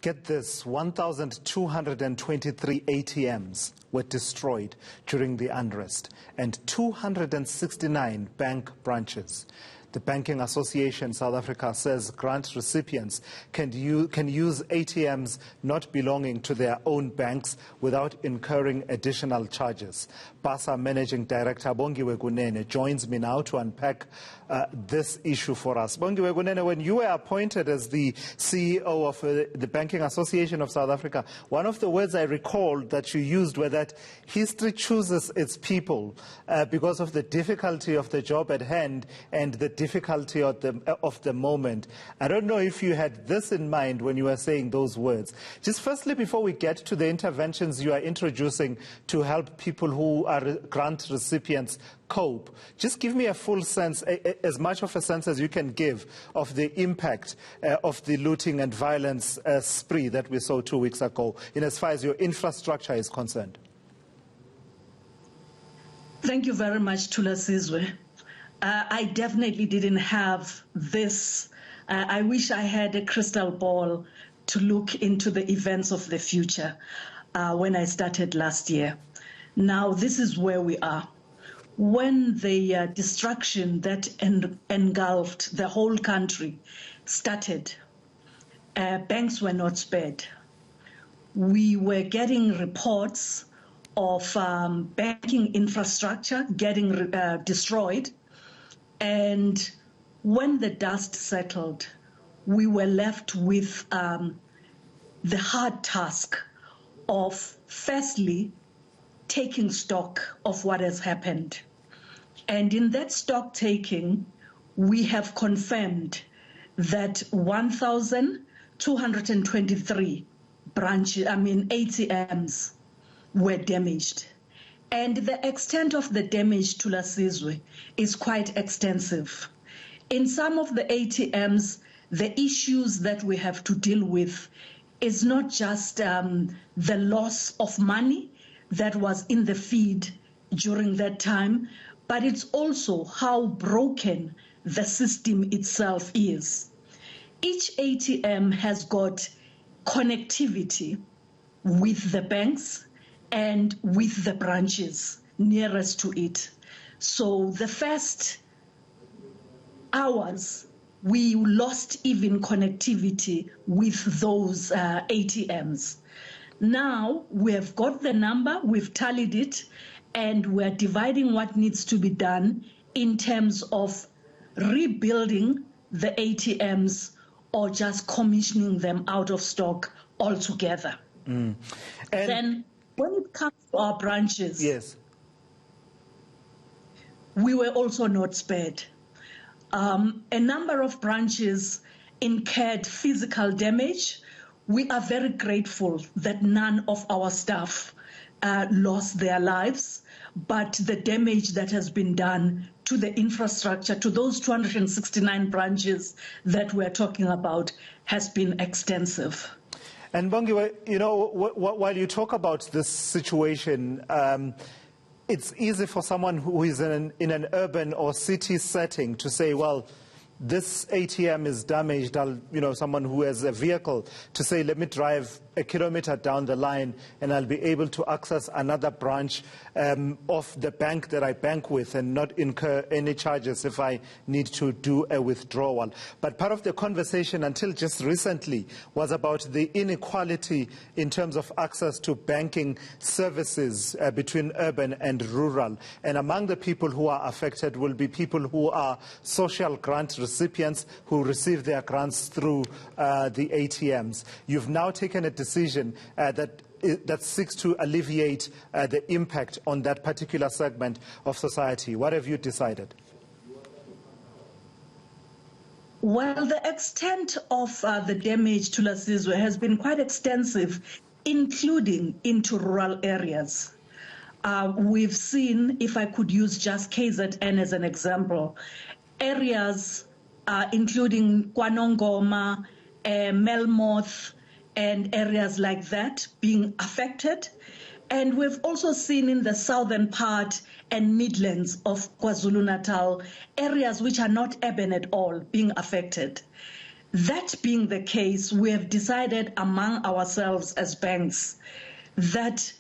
Get this, 1,223 ATMs were destroyed during the unrest and 269 bank branches. The Banking Association South Africa says grant recipients can use ATMs not belonging to their own banks without incurring additional charges. Basa Managing Director Bongiwe Kunene joins me now to unpack this issue for us. Bongiwe Kunene, when you were appointed as the CEO of the Banking Association of South Africa, one of the words I recalled that you used were that history chooses its people because of the difficulty of the job at hand and the difficulty of the moment. I don't know if you had this in mind when you were saying those words. Just firstly, before we get to the interventions you are introducing to help people who are grant recipients cope, just give me a full sense, as much of a sense as you can give, of the impact of the looting and violence spree that we saw 2 weeks ago, in as far as your infrastructure is concerned. Thank you very much, Thulasizwe. I definitely didn't have this. I wish I had a crystal ball to look into the events of the future when I started last year. Now, this is where we are. When the destruction that engulfed the whole country started, banks were not spared. We were getting reports of banking infrastructure getting destroyed. And when the dust settled, we were left with the hard task of, firstly, taking stock of what has happened. And in that stock taking, we have confirmed that 1,223 ATMs were damaged. And the extent of the damage to Thulasizwe is quite extensive. In some of the ATMs, the issues that we have to deal with is not just the loss of money that was in the feed during that time, but it's also how broken the system itself is. Each ATM has got connectivity with the banks and with the branches nearest to it. So the first hours, we lost even connectivity with those ATMs. Now we have got the number, we've tallied it, and we're dividing what needs to be done in terms of rebuilding the ATMs or just commissioning them out of stock altogether. And then when it comes to our branches, yes, we were also not spared. A number of branches incurred physical damage. We are very grateful that none of our staff lost their lives, but the damage that has been done to the infrastructure, to those 269 branches that we're talking about, has been extensive. And Bongiwe, you know, while you talk about this situation, it's easy for someone who is in an urban or city setting to say, well, this ATM is damaged. Someone who has a vehicle to say, let me drive a kilometer down the line and I'll be able to access another branch of the bank that I bank with and not incur any charges if I need to do a withdrawal. But part of the conversation until just recently was about the inequality in terms of access to banking services between urban and rural. And among the people who are affected will be people who are social grant recipients who receive their grants through the ATMs. You've now taken a decision that seeks to alleviate the impact on that particular segment of society. What have you decided? Well, the extent of the damage to Thulasizwe has been quite extensive, including into rural areas. We've seen, if I could use just KZN as an example, areas including Kwanongoma, Melmoth, and areas like that being affected. And we've also seen in the southern part and Midlands of KwaZulu-Natal, areas which are not urban at all being affected. That being the case, we have decided among ourselves as banks that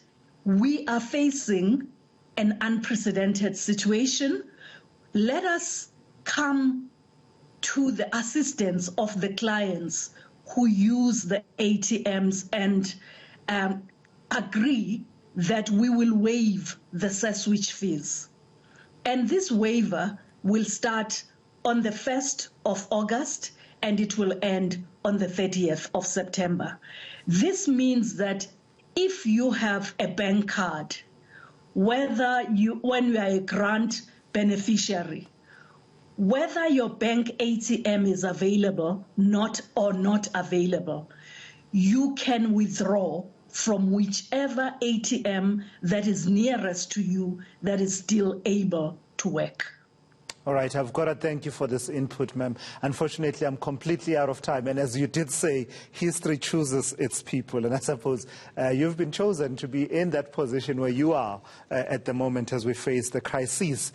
we are facing an unprecedented situation. Let us come to the assistance of the clients who use the ATMs and agree that we will waive the switch fees. And this waiver will start on the 1st of August and it will end on the 30th of September. This means that if you have a bank card, when you are a grant beneficiary, whether your bank ATM is available or not available, you can withdraw from whichever ATM that is nearest to you that is still able to work. All right, I've got to thank you for this input, ma'am. Unfortunately, I'm completely out of time. And as you did say, history chooses its people. And I suppose you've been chosen to be in that position where you are at the moment as we face the crisis